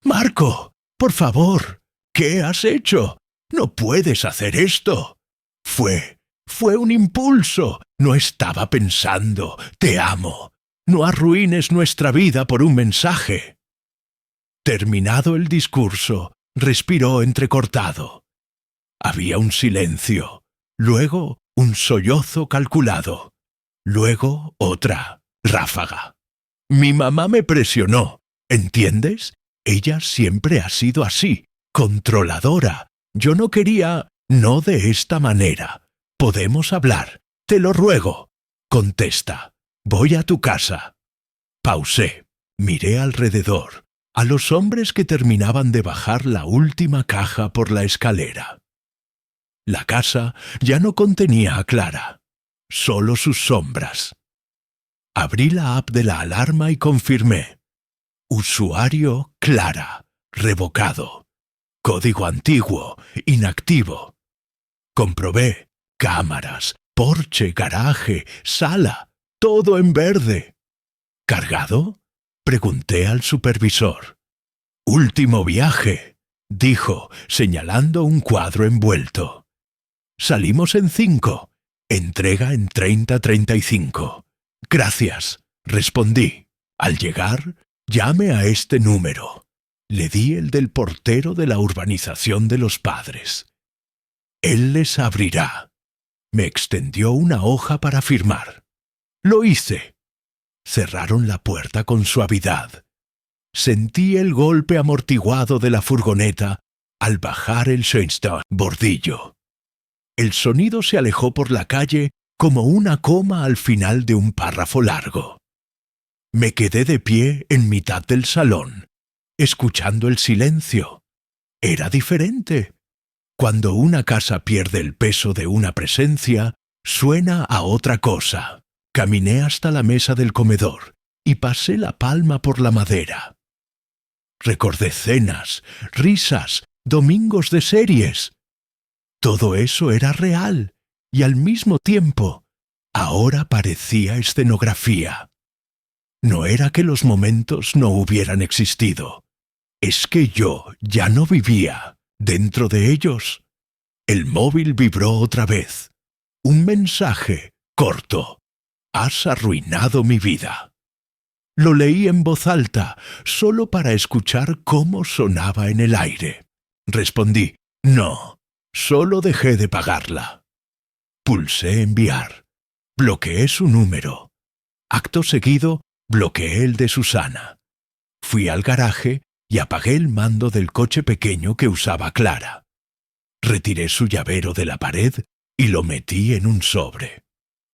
«Marco, por favor, ¿qué has hecho? No puedes hacer esto». Fue un impulso. No estaba pensando. Te amo. No arruines nuestra vida por un mensaje. Terminado el discurso, respiró entrecortado. Había un silencio, luego un sollozo calculado, luego otra ráfaga. Mi mamá me presionó, ¿entiendes? Ella siempre ha sido así, controladora. Yo no quería, no de esta manera. Podemos hablar, te lo ruego. Contesta, voy a tu casa. Pausé, miré alrededor, a los hombres que terminaban de bajar la última caja por la escalera. La casa ya no contenía a Clara, solo sus sombras. Abrí la app de la alarma y confirmé. Usuario Clara, revocado. Código antiguo, inactivo. Comprobé. Cámaras, porche, garaje, sala, todo en verde. ¿Cargado? Pregunté al supervisor. Último viaje, dijo, señalando un cuadro envuelto. Salimos en 5. Entrega en 30:35. Gracias, respondí. Al llegar, llame a este número. Le di el del portero de la urbanización de los padres. Él les abrirá. Me extendió una hoja para firmar. Lo hice. Cerraron la puerta con suavidad. Sentí el golpe amortiguado de la furgoneta al bajar el Schönstein bordillo. El sonido se alejó por la calle como una coma al final de un párrafo largo. Me quedé de pie en mitad del salón, escuchando el silencio. Era diferente. Cuando una casa pierde el peso de una presencia, suena a otra cosa. Caminé hasta la mesa del comedor y pasé la palma por la madera. Recordé cenas, risas, domingos de series. Todo eso era real y al mismo tiempo, ahora parecía escenografía. No era que los momentos no hubieran existido. Es que yo ya no vivía dentro de ellos. El móvil vibró otra vez. Un mensaje corto. Has arruinado mi vida. Lo leí en voz alta, solo para escuchar cómo sonaba en el aire. Respondí, no, solo dejé de pagarla. Pulsé enviar. Bloqueé su número. Acto seguido, bloqueé el de Susana. Fui al garaje y apagué el mando del coche pequeño que usaba Clara. Retiré su llavero de la pared y lo metí en un sobre.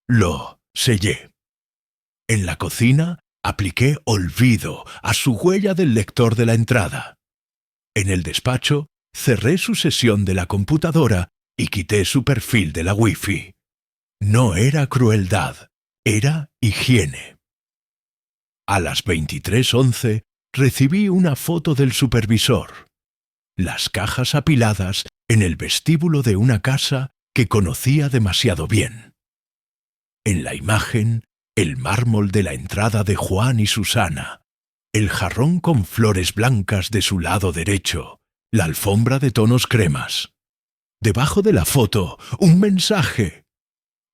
Lo sellé. En la cocina apliqué olvido a su huella del lector de la entrada. En el despacho cerré su sesión de la computadora y quité su perfil de la Wi-Fi. No era crueldad, era higiene. A las 23:11 recibí una foto del supervisor. Las cajas apiladas en el vestíbulo de una casa que conocía demasiado bien. En la imagen, el mármol de la entrada de Juan y Susana, el jarrón con flores blancas de su lado derecho, la alfombra de tonos cremas. Debajo de la foto, un mensaje.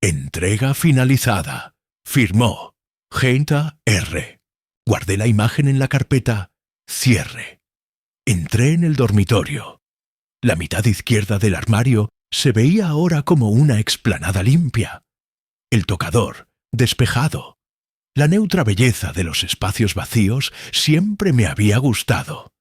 Entrega finalizada. Firmó. Genta R. Guardé la imagen en la carpeta. Cierre. Entré en el dormitorio. La mitad izquierda del armario se veía ahora como una explanada limpia. El tocador, despejado. La neutra belleza de los espacios vacíos siempre me había gustado.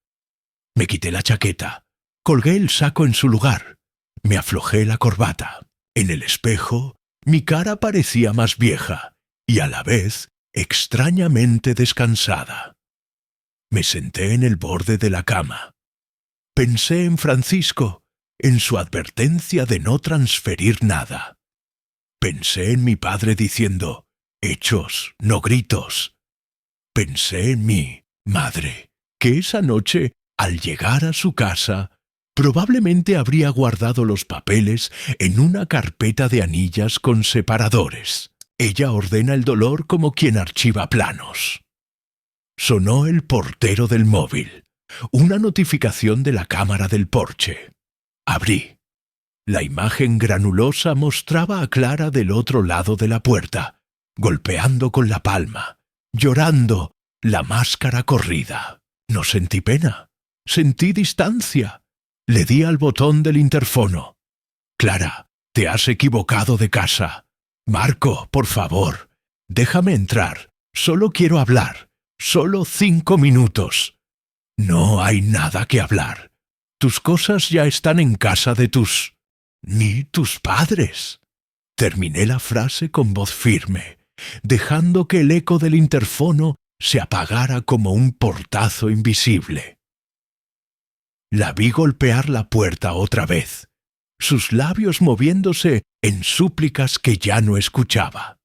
Me quité la chaqueta, colgué el saco en su lugar, me aflojé la corbata. En el espejo, mi cara parecía más vieja y a la vez extrañamente descansada. Me senté en el borde de la cama. Pensé en Francisco, en su advertencia de no transferir nada. Pensé en mi padre diciendo, hechos, no gritos. Pensé en mi madre, que esa noche, al llegar a su casa, probablemente habría guardado los papeles en una carpeta de anillas con separadores. Ella ordena el dolor como quien archiva planos. Sonó el portero del móvil, una notificación de la cámara del porche. Abrí. La imagen granulosa mostraba a Clara del otro lado de la puerta, golpeando con la palma, llorando, la máscara corrida. No sentí pena, sentí distancia. Le di al botón del interfono. Clara, te has equivocado de casa. Marco, por favor, déjame entrar. Solo quiero hablar. Solo 5 minutos. No hay nada que hablar. Tus cosas ya están en casa de ni tus padres. Terminé la frase con voz firme, dejando que el eco del interfono se apagara como un portazo invisible. La vi golpear la puerta otra vez, sus labios moviéndose en súplicas que ya no escuchaba.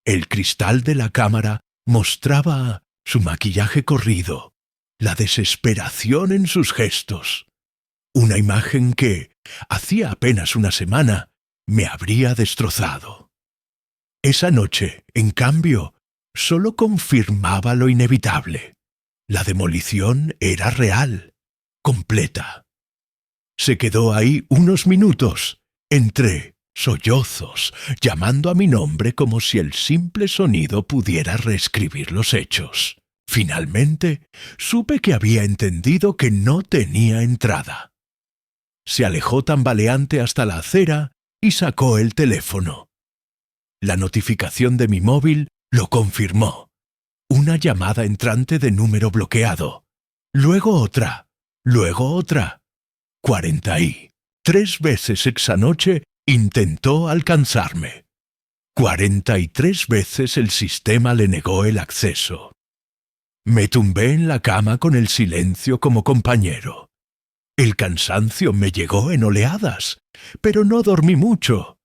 El cristal de la cámara mostraba su maquillaje corrido, la desesperación en sus gestos. Una imagen que, hacía apenas una semana, me habría destrozado. Esa noche, en cambio, solo confirmaba lo inevitable. La demolición era real, completa. Se quedó ahí unos minutos, entre sollozos, llamando a mi nombre como si el simple sonido pudiera reescribir los hechos. Finalmente, supe que había entendido que no tenía entrada. Se alejó tambaleante hasta la acera y sacó el teléfono. La notificación de mi móvil lo confirmó. Una llamada entrante de número bloqueado. Luego otra. 43 veces esa noche intentó alcanzarme. 43 veces el sistema le negó el acceso. Me tumbé en la cama con el silencio como compañero. El cansancio me llegó en oleadas, pero no dormí mucho.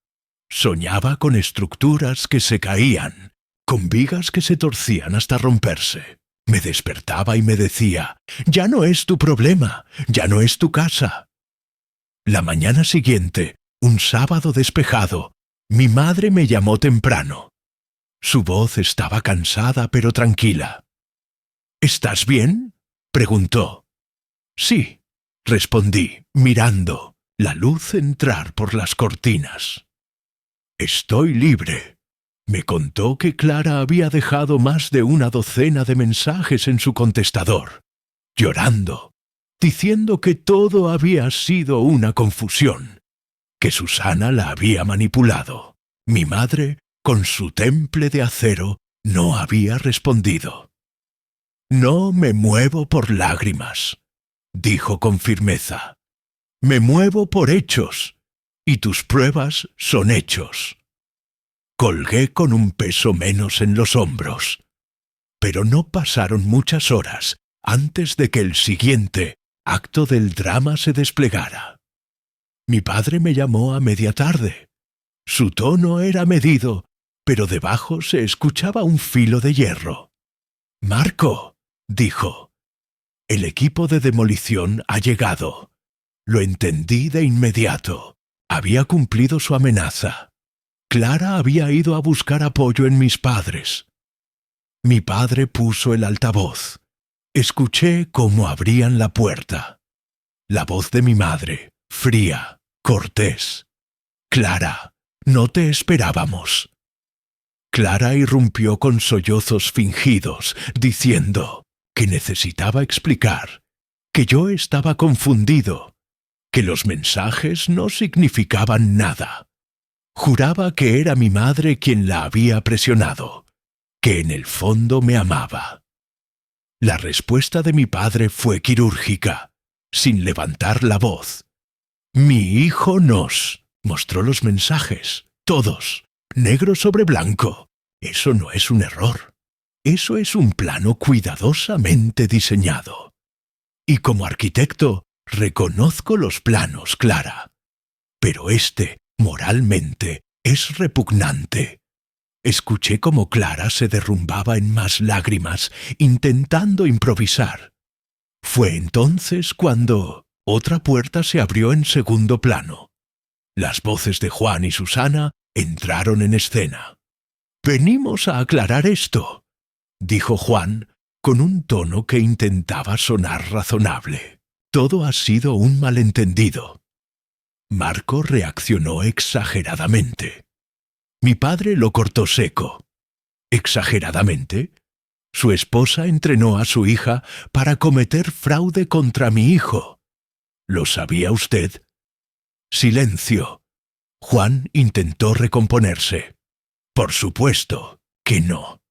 Soñaba con estructuras que se caían, con vigas que se torcían hasta romperse. Me despertaba y me decía, ya no es tu problema, ya no es tu casa. La mañana siguiente, un sábado despejado, mi madre me llamó temprano. Su voz estaba cansada pero tranquila. ¿Estás bien?, preguntó. Sí, respondí, mirando la luz entrar por las cortinas. Estoy libre. Me contó que Clara había dejado más de una docena de mensajes en su contestador, llorando, diciendo que todo había sido una confusión, que Susana la había manipulado. Mi madre, con su temple de acero, no había respondido. No me muevo por lágrimas, dijo con firmeza. Me muevo por hechos, y tus pruebas son hechos. Colgué con un peso menos en los hombros. Pero no pasaron muchas horas antes de que el siguiente acto del drama se desplegara. Mi padre me llamó a media tarde. Su tono era medido, pero debajo se escuchaba un filo de hierro. «Marco», dijo, «el equipo de demolición ha llegado». Lo entendí de inmediato. Había cumplido su amenaza. Clara había ido a buscar apoyo en mis padres. Mi padre puso el altavoz. Escuché cómo abrían la puerta. La voz de mi madre, fría, cortés. «Clara, no te esperábamos». Clara irrumpió con sollozos fingidos, diciendo que necesitaba explicar, que yo estaba confundido, que los mensajes no significaban nada. Juraba que era mi madre quien la había presionado, que en el fondo me amaba. La respuesta de mi padre fue quirúrgica, sin levantar la voz. Mi hijo nos mostró los mensajes, todos, negro sobre blanco. Eso no es un error. Eso es un plano cuidadosamente diseñado. Y como arquitecto, Reconozco los planos, Clara, pero moralmente, es repugnante. Escuché cómo Clara se derrumbaba en más lágrimas, intentando improvisar. Fue entonces cuando otra puerta se abrió en segundo plano. Las voces de Juan y Susana entraron en escena. «Venimos a aclarar esto», dijo Juan, con un tono que intentaba sonar razonable. «Todo ha sido un malentendido». Marco reaccionó exageradamente. Mi padre lo cortó seco. ¿Exageradamente? Su esposa entrenó a su hija para cometer fraude contra mi hijo. ¿Lo sabía usted? Silencio. Juan intentó recomponerse. Por supuesto que no.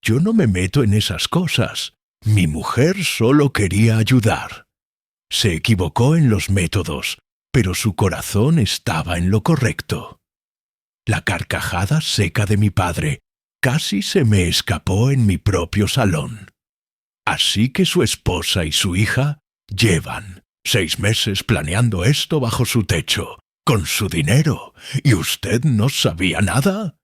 Yo no me meto en esas cosas. Mi mujer solo quería ayudar. Se equivocó en los métodos, pero su corazón estaba en lo correcto. La carcajada seca de mi padre casi se me escapó en mi propio salón. Así que su esposa y su hija llevan 6 meses planeando esto bajo su techo, con su dinero, ¿y usted no sabía nada?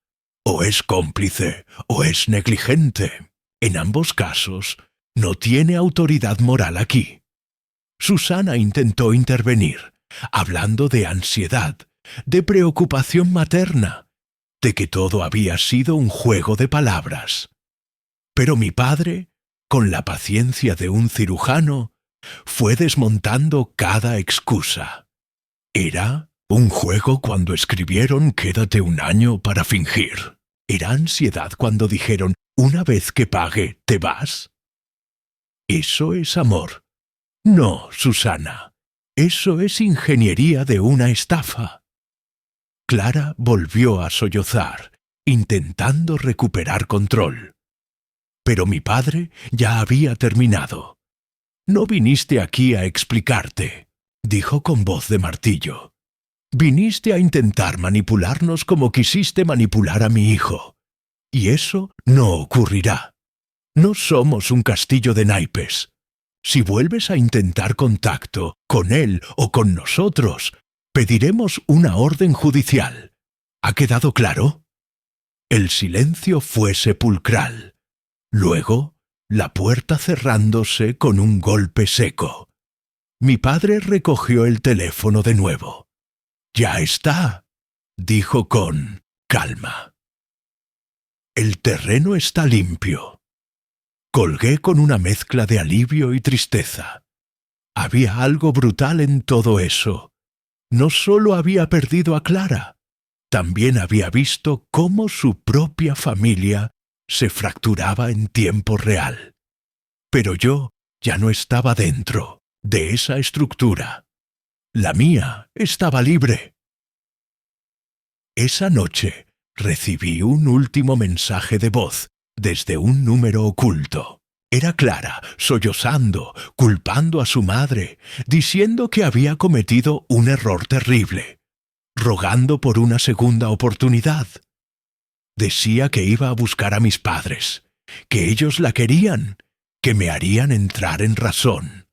O es cómplice o es negligente. En ambos casos, no tiene autoridad moral aquí. Susana intentó intervenir, hablando de ansiedad, de preocupación materna, de que todo había sido un juego de palabras. Pero mi padre, con la paciencia de un cirujano, fue desmontando cada excusa. Era un juego cuando escribieron «Quédate un año para fingir». Era ansiedad cuando dijeron «Una vez que pague, ¿te vas?» ¿Eso es amor? No, Susana. Eso es ingeniería de una estafa. Clara volvió a sollozar, intentando recuperar control. Pero mi padre ya había terminado. «No viniste aquí a explicarte», dijo con voz de martillo. «Viniste a intentar manipularnos como quisiste manipular a mi hijo. Y eso no ocurrirá. No somos un castillo de naipes. Si vuelves a intentar contacto con él o con nosotros, pediremos una orden judicial. ¿Ha quedado claro?» El silencio fue sepulcral. Luego, la puerta cerrándose con un golpe seco. Mi padre recogió el teléfono de nuevo. «Ya está», dijo con calma. «El terreno está limpio». Colgué con una mezcla de alivio y tristeza. Había algo brutal en todo eso. No solo había perdido a Clara, también había visto cómo su propia familia se fracturaba en tiempo real. Pero yo ya no estaba dentro de esa estructura. La mía estaba libre. Esa noche recibí un último mensaje de voz desde un número oculto. Era Clara, sollozando, culpando a su madre, diciendo que había cometido un error terrible, rogando por una segunda oportunidad. Decía que iba a buscar a mis padres, que ellos la querían, que me harían entrar en razón.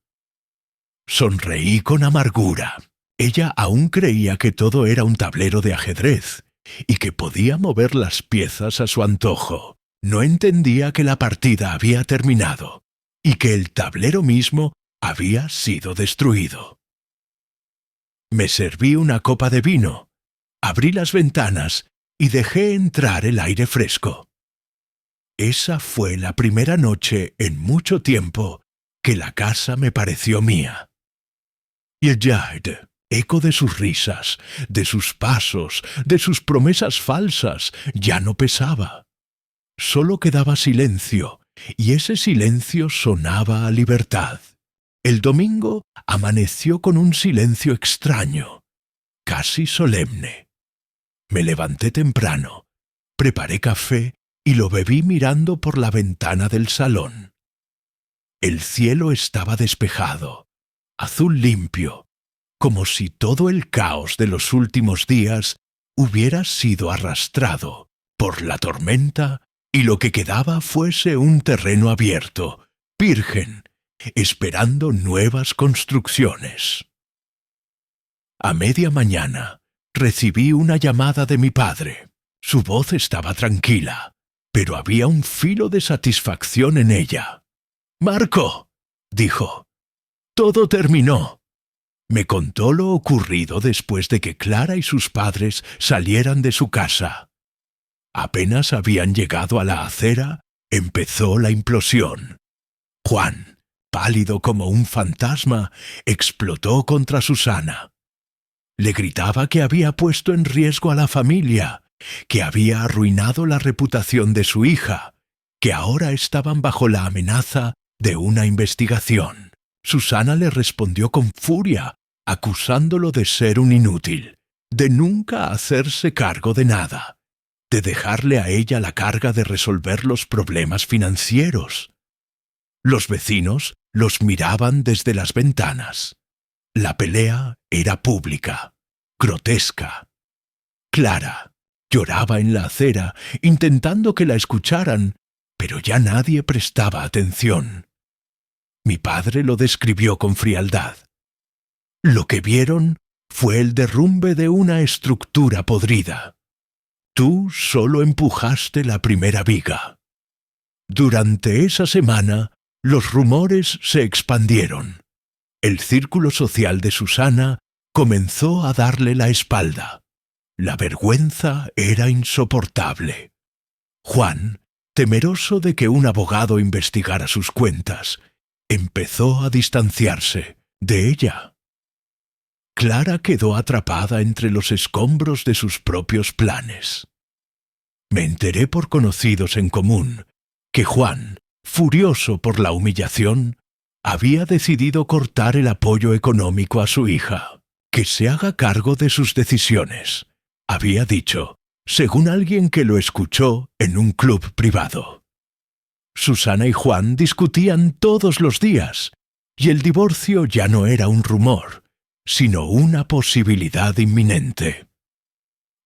Sonreí con amargura. Ella aún creía que todo era un tablero de ajedrez y que podía mover las piezas a su antojo. No entendía que la partida había terminado y que el tablero mismo había sido destruido. Me serví una copa de vino, abrí las ventanas y dejé entrar el aire fresco. Esa fue la primera noche en mucho tiempo que la casa me pareció mía. Y el yard, eco de sus risas, de sus pasos, de sus promesas falsas, ya no pesaba. Solo quedaba silencio, y ese silencio sonaba a libertad. El domingo amaneció con un silencio extraño, casi solemne. Me levanté temprano, preparé café y lo bebí mirando por la ventana del salón. El cielo estaba despejado, azul limpio, como si todo el caos de los últimos días hubiera sido arrastrado por la tormenta y lo que quedaba fuese un terreno abierto, virgen, esperando nuevas construcciones. A media mañana recibí una llamada de mi padre. Su voz estaba tranquila, pero había un filo de satisfacción en ella. «Marco», dijo, «todo terminó». Me contó lo ocurrido después de que Clara y sus padres salieran de su casa. Apenas habían llegado a la acera, empezó la implosión. Juan, pálido como un fantasma, explotó contra Susana. Le gritaba que había puesto en riesgo a la familia, que había arruinado la reputación de su hija, que ahora estaban bajo la amenaza de una investigación. Susana le respondió con furia, acusándolo de ser un inútil, de nunca hacerse cargo de nada, de dejarle a ella la carga de resolver los problemas financieros. Los vecinos los miraban desde las ventanas. La pelea era pública, grotesca. Clara lloraba en la acera, intentando que la escucharan, pero ya nadie prestaba atención. Mi padre lo describió con frialdad. Lo que vieron fue el derrumbe de una estructura podrida. Tú solo empujaste la primera viga. Durante esa semana, los rumores se expandieron. El círculo social de Susana comenzó a darle la espalda. La vergüenza era insoportable. Juan, temeroso de que un abogado investigara sus cuentas, empezó a distanciarse de ella. Clara quedó atrapada entre los escombros de sus propios planes. Me enteré por conocidos en común que Juan, furioso por la humillación, había decidido cortar el apoyo económico a su hija. Que se haga cargo de sus decisiones, había dicho, según alguien que lo escuchó en un club privado. Susana y Juan discutían todos los días, y el divorcio ya no era un rumor, sino una posibilidad inminente.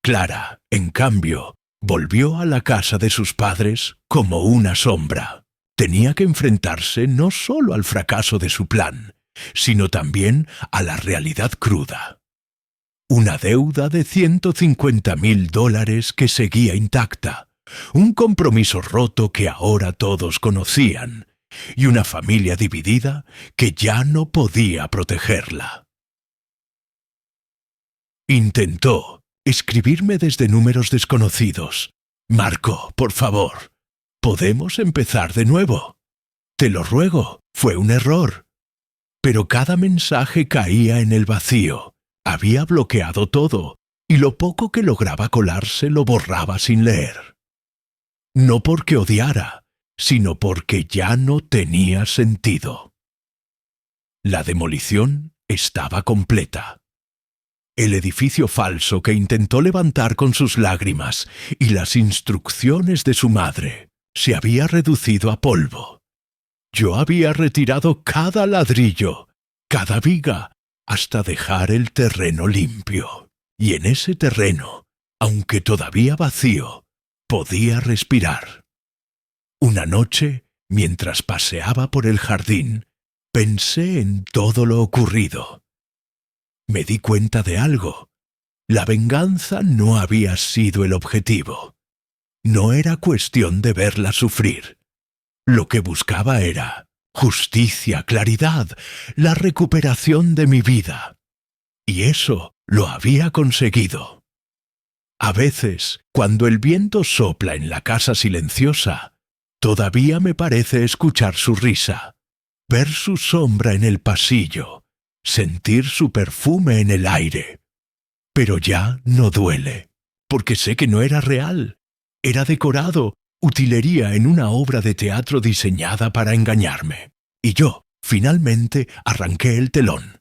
Clara, en cambio, volvió a la casa de sus padres como una sombra. Tenía que enfrentarse no solo al fracaso de su plan, sino también a la realidad cruda. Una deuda de $150,000 que seguía intacta, un compromiso roto que ahora todos conocían, y una familia dividida que ya no podía protegerla. Intentó escribirme desde números desconocidos. «Marco, por favor, ¿podemos empezar de nuevo? Te lo ruego, fue un error». Pero cada mensaje caía en el vacío. Había bloqueado todo, y lo poco que lograba colarse lo borraba sin leer. No porque odiara, sino porque ya no tenía sentido. La demolición estaba completa. El edificio falso que intentó levantar con sus lágrimas y las instrucciones de su madre se había reducido a polvo. Yo había retirado cada ladrillo, cada viga, hasta dejar el terreno limpio. Y en ese terreno, aunque todavía vacío, podía respirar. Una noche, mientras paseaba por el jardín, pensé en todo lo ocurrido. Me di cuenta de algo. La venganza no había sido el objetivo. No era cuestión de verla sufrir. Lo que buscaba era justicia, claridad, la recuperación de mi vida. Y eso lo había conseguido. A veces, cuando el viento sopla en la casa silenciosa, todavía me parece escuchar su risa, ver su sombra en el pasillo, sentir su perfume en el aire. Pero ya no duele, porque sé que no era real, era decorado, utilería en una obra de teatro diseñada para engañarme. Y yo, finalmente, arranqué el telón.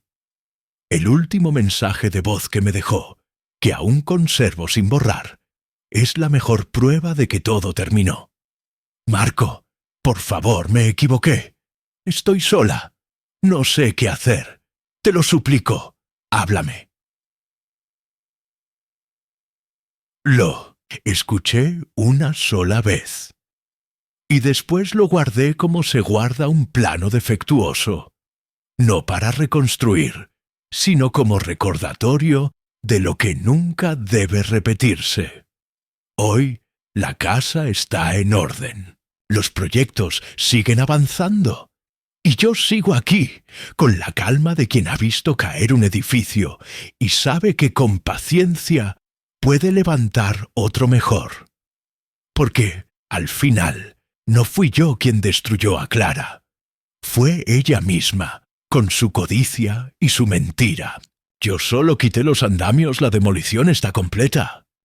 El último mensaje de voz que me dejó, que aún conservo sin borrar, es la mejor prueba de que todo terminó. «Marco, por favor, me equivoqué. Estoy sola. No sé qué hacer. Te lo suplico. Háblame». Lo escuché una sola vez. y después lo guardé como se guarda un plano defectuoso, no para reconstruir, sino como recordatorio de lo que nunca debe repetirse. Hoy, la casa está en orden. Los proyectos siguen avanzando. Y yo sigo aquí, con la calma de quien ha visto caer un edificio y sabe que con paciencia puede levantar otro mejor. Porque, al final, no fui yo quien destruyó a Clara. Fue ella misma, con su codicia y su mentira. Yo solo quité los andamios, la demolición está completa.